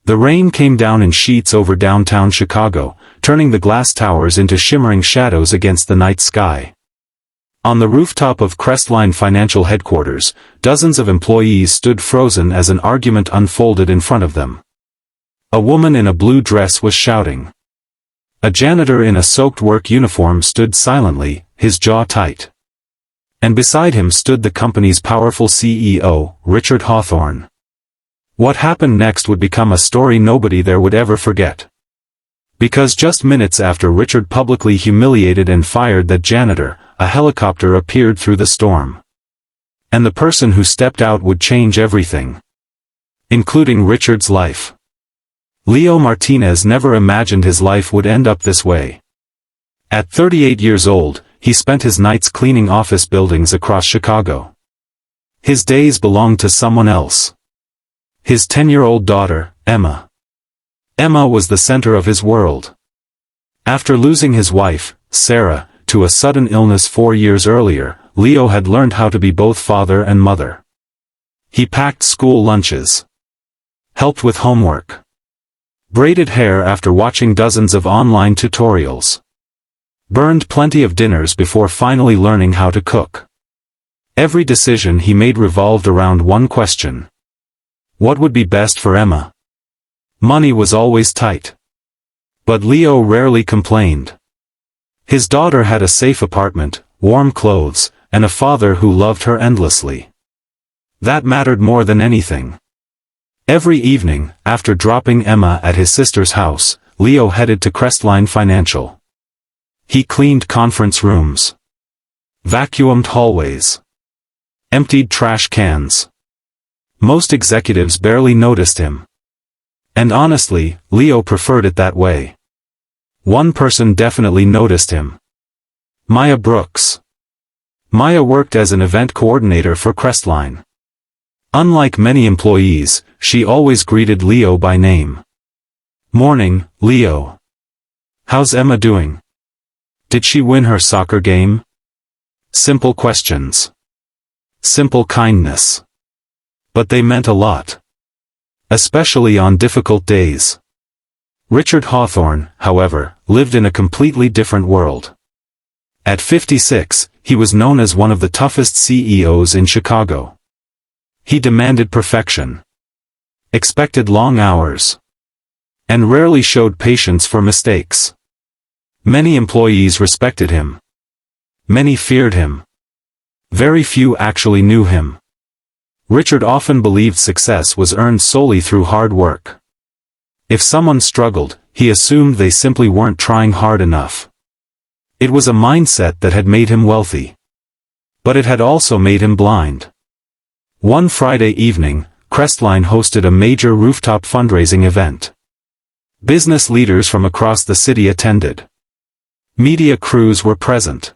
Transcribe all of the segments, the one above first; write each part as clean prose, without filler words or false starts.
The rain came down in sheets over downtown Chicago, turning the glass towers into shimmering shadows against the night sky. On the rooftop of Crestline Financial Headquarters, dozens of employees stood frozen as an argument unfolded in front of them. A woman in a blue dress was shouting. A janitor in a soaked work uniform stood silently, his jaw tight. And beside him stood the company's powerful CEO, Richard Hawthorne. What happened next would become a story nobody there would ever forget. Because just minutes after Richard publicly humiliated and fired that janitor, a helicopter appeared through the storm. And the person who stepped out would change everything. Including Richard's life. Leo Martinez never imagined his life would end up this way. At 38 years old, he spent his nights cleaning office buildings across Chicago. His days belonged to someone else. His 10-year-old daughter, Emma. Emma was the center of his world. After losing his wife, Sarah, to a sudden illness 4 years earlier, Leo had learned how to be both father and mother. He packed school lunches. Helped with homework. Braided hair after watching dozens of online tutorials. Burned plenty of dinners before finally learning how to cook. Every decision he made revolved around one question. What would be best for Emma? Money was always tight. But Leo rarely complained. His daughter had a safe apartment, warm clothes, and a father who loved her endlessly. That mattered more than anything. Every evening, after dropping Emma at his sister's house, Leo headed to Crestline Financial. He cleaned conference rooms. Vacuumed hallways. Emptied trash cans. Most executives barely noticed him. And honestly, Leo preferred it that way. One person definitely noticed him. Maya Brooks. Maya worked as an event coordinator for Crestline. Unlike many employees, she always greeted Leo by name. Morning, Leo. How's Emma doing? Did she win her soccer game? Simple questions. Simple kindness. But they meant a lot. Especially on difficult days. Richard Hawthorne, however, lived in a completely different world. At 56, he was known as one of the toughest CEOs in Chicago. He demanded perfection. Expected long hours. And rarely showed patience for mistakes. Many employees respected him. Many feared him. Very few actually knew him. Richard often believed success was earned solely through hard work. If someone struggled, he assumed they simply weren't trying hard enough. It was a mindset that had made him wealthy. But it had also made him blind. One Friday evening, Crestline hosted a major rooftop fundraising event. Business leaders from across the city attended. Media crews were present.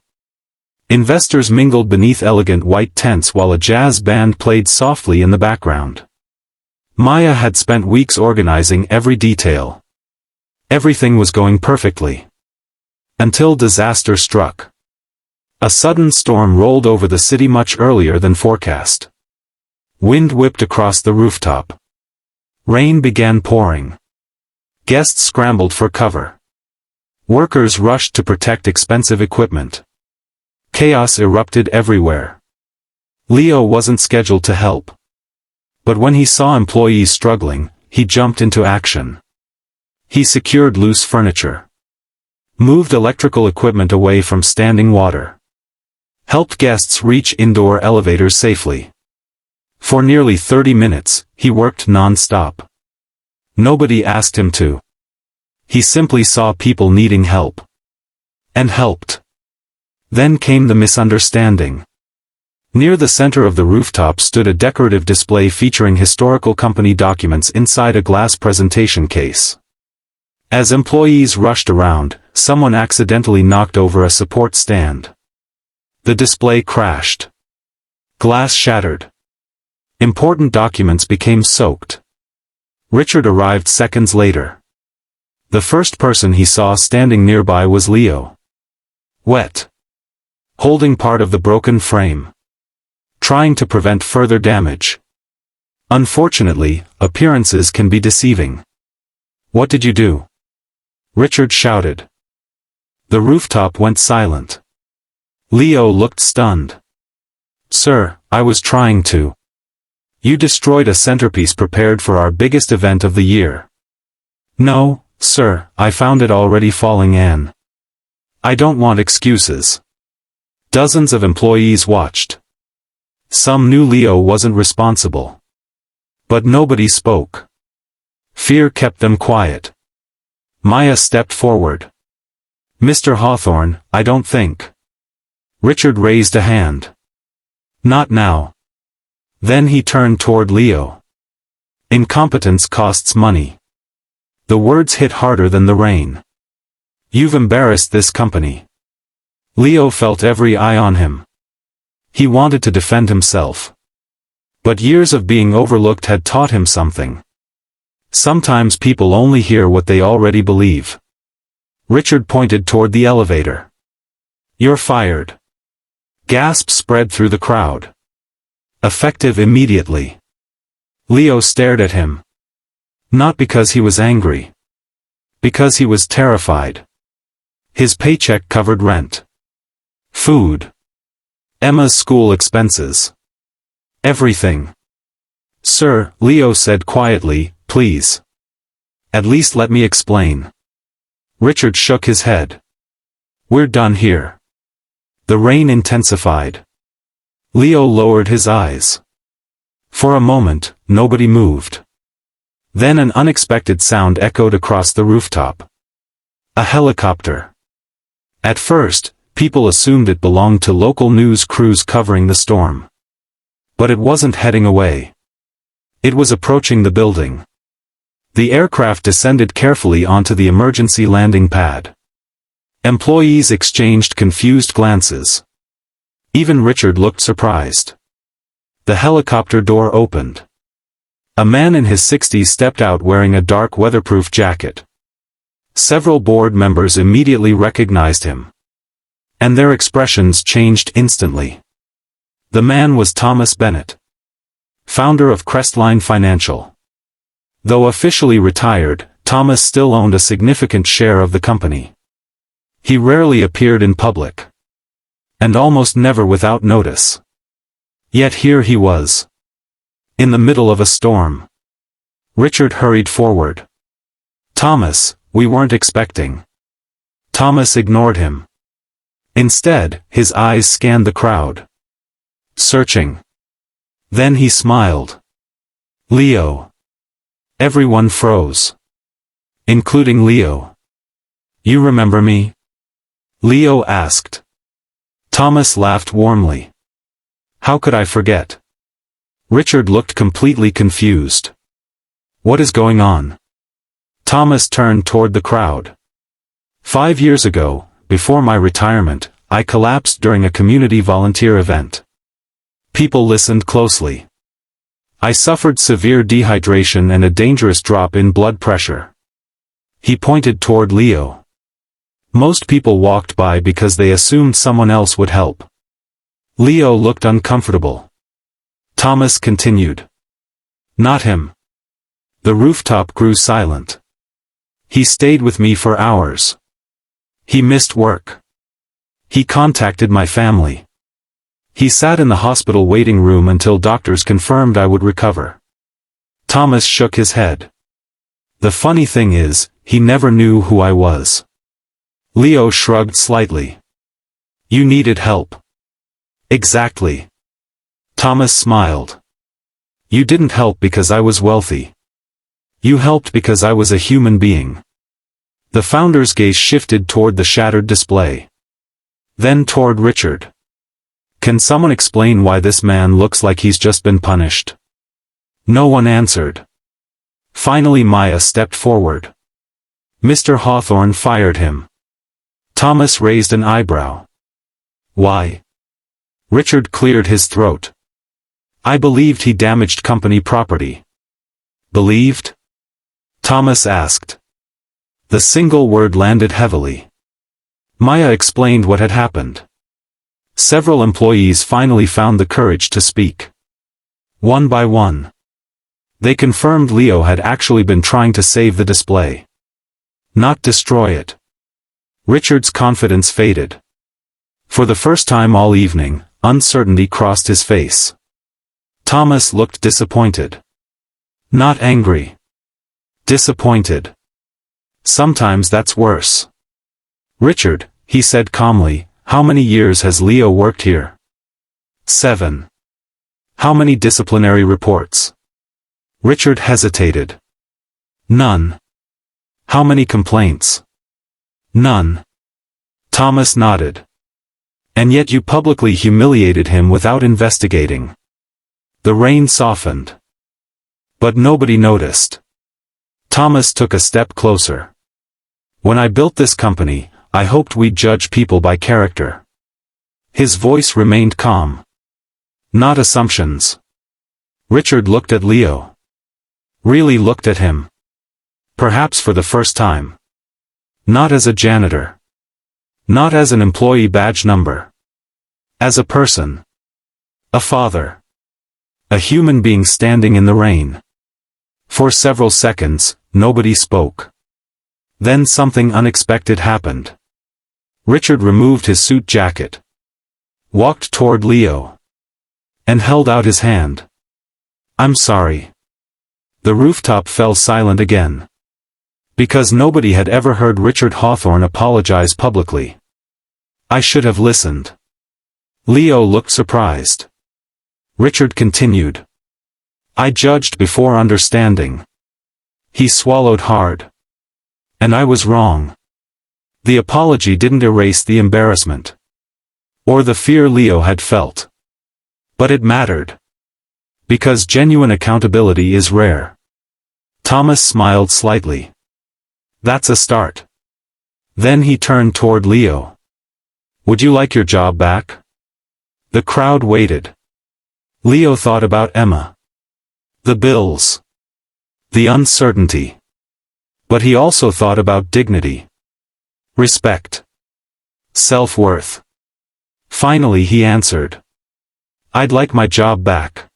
Investors mingled beneath elegant white tents while a jazz band played softly in the background. Maya had spent weeks organizing every detail. Everything was going perfectly. Until disaster struck. A sudden storm rolled over the city much earlier than forecast. Wind whipped across the rooftop. Rain began pouring. Guests scrambled for cover. Workers rushed to protect expensive equipment. Chaos erupted everywhere. Leo wasn't scheduled to help. But when he saw employees struggling, he jumped into action. He secured loose furniture. Moved electrical equipment away from standing water. Helped guests reach indoor elevators safely. For nearly 30 minutes, he worked non-stop. Nobody asked him to. He simply saw people needing help. And helped. Then came the misunderstanding. Near the center of the rooftop stood a decorative display featuring historical company documents inside a glass presentation case. As employees rushed around, someone accidentally knocked over a support stand. The display crashed. Glass shattered. Important documents became soaked. Richard arrived seconds later. The first person he saw standing nearby was Leo. Wet. Holding part of the broken frame. Trying to prevent further damage. Unfortunately, appearances can be deceiving. What did you do? Richard shouted. The rooftop went silent. Leo looked stunned. Sir, I was trying to. You destroyed a centerpiece prepared for our biggest event of the year. No, sir, I found it already falling in. I don't want excuses. Dozens of employees watched. Some knew Leo wasn't responsible. But nobody spoke. Fear kept them quiet. Maya stepped forward. Mr. Hawthorne, I don't think. Richard raised a hand. Not now. Then he turned toward Leo. Incompetence costs money. The words hit harder than the rain. You've embarrassed this company. Leo felt every eye on him. He wanted to defend himself. But years of being overlooked had taught him something. Sometimes people only hear what they already believe. Richard pointed toward the elevator. You're fired. Gasps spread through the crowd. Effective immediately. Leo stared at him. Not because he was angry. Because he was terrified. His paycheck covered rent. Food. Emma's school expenses. Everything. Sir, Leo said quietly, please. At least let me explain. Richard shook his head. We're done here. The rain intensified. Leo lowered his eyes. For a moment, nobody moved. Then an unexpected sound echoed across the rooftop. A helicopter. At first, people assumed it belonged to local news crews covering the storm. But it wasn't heading away. It was approaching the building. The aircraft descended carefully onto the emergency landing pad. Employees exchanged confused glances. Even Richard looked surprised. The helicopter door opened. A man in his 60s stepped out wearing a dark weatherproof jacket. Several board members immediately recognized him. And their expressions changed instantly. The man was Thomas Bennett, founder of Crestline Financial. Though officially retired, Thomas still owned a significant share of the company. He rarely appeared in public. And almost never without notice. Yet here he was. In the middle of a storm. Richard hurried forward. Thomas, we weren't expecting. Thomas ignored him. Instead, his eyes scanned the crowd. Searching. Then he smiled. Leo. Everyone froze. Including Leo. You remember me? Leo asked. Thomas laughed warmly. How could I forget? Richard looked completely confused. What is going on? Thomas turned toward the crowd. 5 years ago, before my retirement, I collapsed during a community volunteer event. People listened closely. I suffered severe dehydration and a dangerous drop in blood pressure. He pointed toward Leo. Most people walked by because they assumed someone else would help. Leo looked uncomfortable. Thomas continued. Not him. The rooftop grew silent. He stayed with me for hours. He missed work. He contacted my family. He sat in the hospital waiting room until doctors confirmed I would recover. Thomas shook his head. The funny thing is, he never knew who I was. Leo shrugged slightly. You needed help. Exactly. Thomas smiled. You didn't help because I was wealthy. You helped because I was a human being. The founder's gaze shifted toward the shattered display. Then toward Richard. Can someone explain why this man looks like he's just been punished? No one answered. Finally Maya stepped forward. Mr. Hawthorne fired him. Thomas raised an eyebrow. Why? Richard cleared his throat. I believed he damaged company property. Believed? Thomas asked. The single word landed heavily. Maya explained what had happened. Several employees finally found the courage to speak. One by one. They confirmed Leo had actually been trying to save the display. not destroy it. Richard's confidence faded. For the first time all evening, uncertainty crossed his face. Thomas looked disappointed. Not angry. Disappointed. Sometimes that's worse. Richard, he said calmly, how many years has Leo worked here? 7. How many disciplinary reports? Richard hesitated. None. How many complaints? None. Thomas nodded. And yet you publicly humiliated him without investigating. The rain softened. But nobody noticed. Thomas took a step closer. When I built this company, I hoped we'd judge people by character. His voice remained calm. Not assumptions. Richard looked at Leo. Really looked at him. Perhaps for the first time. Not as a janitor. Not as an employee badge number. As a person. A father. A human being standing in the rain. For several seconds, nobody spoke. Then something unexpected happened. Richard removed his suit jacket. Walked toward Leo. And held out his hand. I'm sorry. The rooftop fell silent again. Because nobody had ever heard Richard Hawthorne apologize publicly. I should have listened. Leo looked surprised. Richard continued. I judged before understanding. He swallowed hard. And I was wrong. The apology didn't erase the embarrassment. Or the fear Leo had felt. But it mattered. Because genuine accountability is rare. Thomas smiled slightly. That's a start. Then he turned toward Leo. Would you like your job back? The crowd waited. Leo thought about Emma. The bills. The uncertainty. But he also thought about dignity. Respect. Self-worth. Finally he answered. I'd like my job back.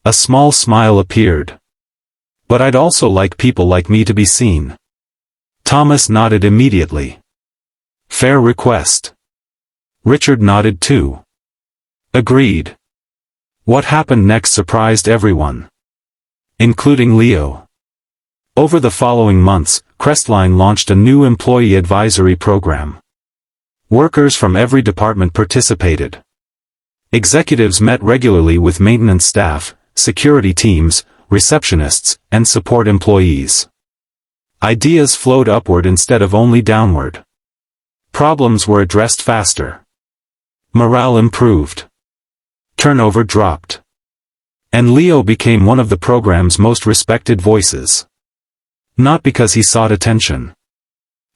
A small smile appeared. But I'd also like people like me to be seen. Thomas nodded immediately. Fair request. Richard nodded too. Agreed. What happened next surprised everyone. Including Leo. Over the following months, Crestline launched a new employee advisory program. Workers from every department participated. Executives met regularly with maintenance staff, security teams, receptionists, and support employees. Ideas flowed upward instead of only downward. Problems were addressed faster. Morale improved. Turnover dropped. And Leo became one of the program's most respected voices. Not because he sought attention.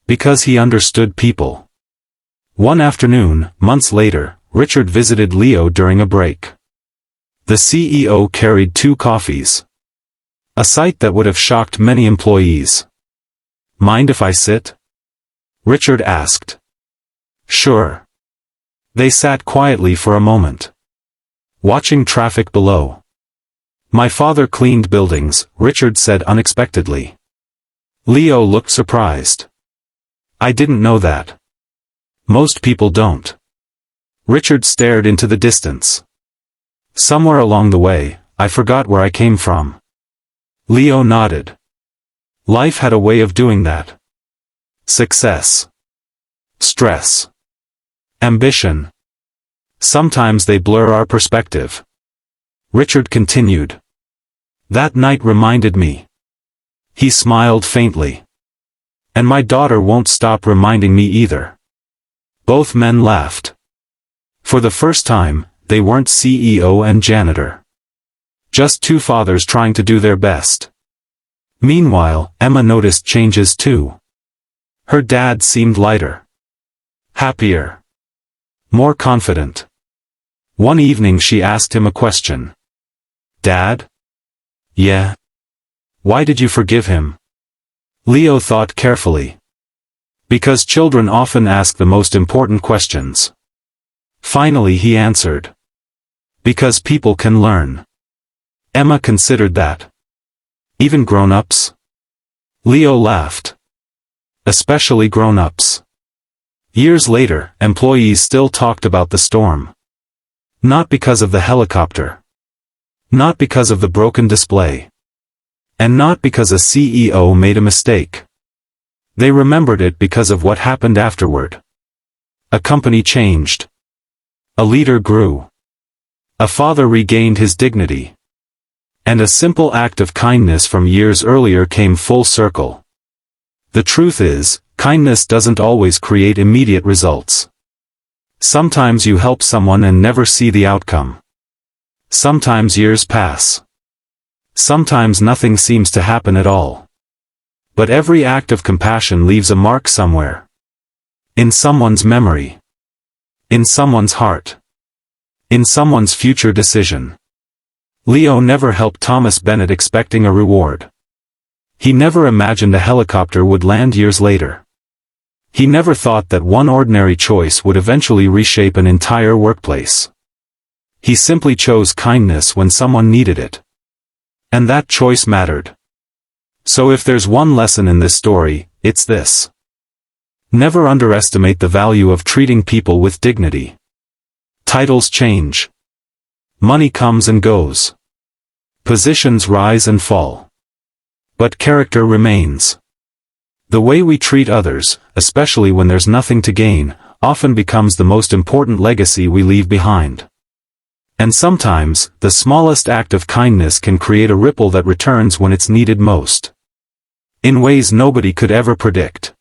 Because he understood people. One afternoon, months later, Richard visited Leo during a break. The CEO carried 2 coffees. A sight that would have shocked many employees. Mind if I sit? Richard asked. Sure. They sat quietly for a moment. Watching traffic below. My father cleaned buildings, Richard said unexpectedly. Leo looked surprised. I didn't know that. Most people don't. Richard stared into the distance. Somewhere along the way, I forgot where I came from. Leo nodded. Life had a way of doing that. Success. Stress. Ambition. Sometimes they blur our perspective. Richard continued. That night reminded me. He smiled faintly. And my daughter won't stop reminding me either. Both men laughed. For the first time, they weren't CEO and janitor. Just 2 fathers trying to do their best. Meanwhile, Emma noticed changes too. Her dad seemed lighter. Happier. More confident. One evening she asked him a question. Dad? Yeah. Why did you forgive him? Leo thought carefully. Because children often ask the most important questions. Finally he answered. Because people can learn. Emma considered that. Even grown-ups? Leo laughed. especially grown-ups. Years later, employees still talked about the storm. Not because of the helicopter. Not because of the broken display. And not because a CEO made a mistake. They remembered it because of what happened afterward. A company changed. A leader grew. A father regained his dignity. And a simple act of kindness from years earlier came full circle. The truth is, kindness doesn't always create immediate results. Sometimes you help someone and never see the outcome. Sometimes years pass. Sometimes nothing seems to happen at all. But every act of compassion leaves a mark somewhere. In someone's memory. In someone's heart. In someone's future decision. Leo never helped Thomas Bennett expecting a reward. He never imagined a helicopter would land years later. He never thought that one ordinary choice would eventually reshape an entire workplace. He simply chose kindness when someone needed it. And that choice mattered. So if there's one lesson in this story, it's this. Never underestimate the value of treating people with dignity. Titles change. Money comes and goes. Positions rise and fall. But character remains. The way we treat others, especially when there's nothing to gain, often becomes the most important legacy we leave behind. And sometimes, the smallest act of kindness can create a ripple that returns when it's needed most. In ways nobody could ever predict.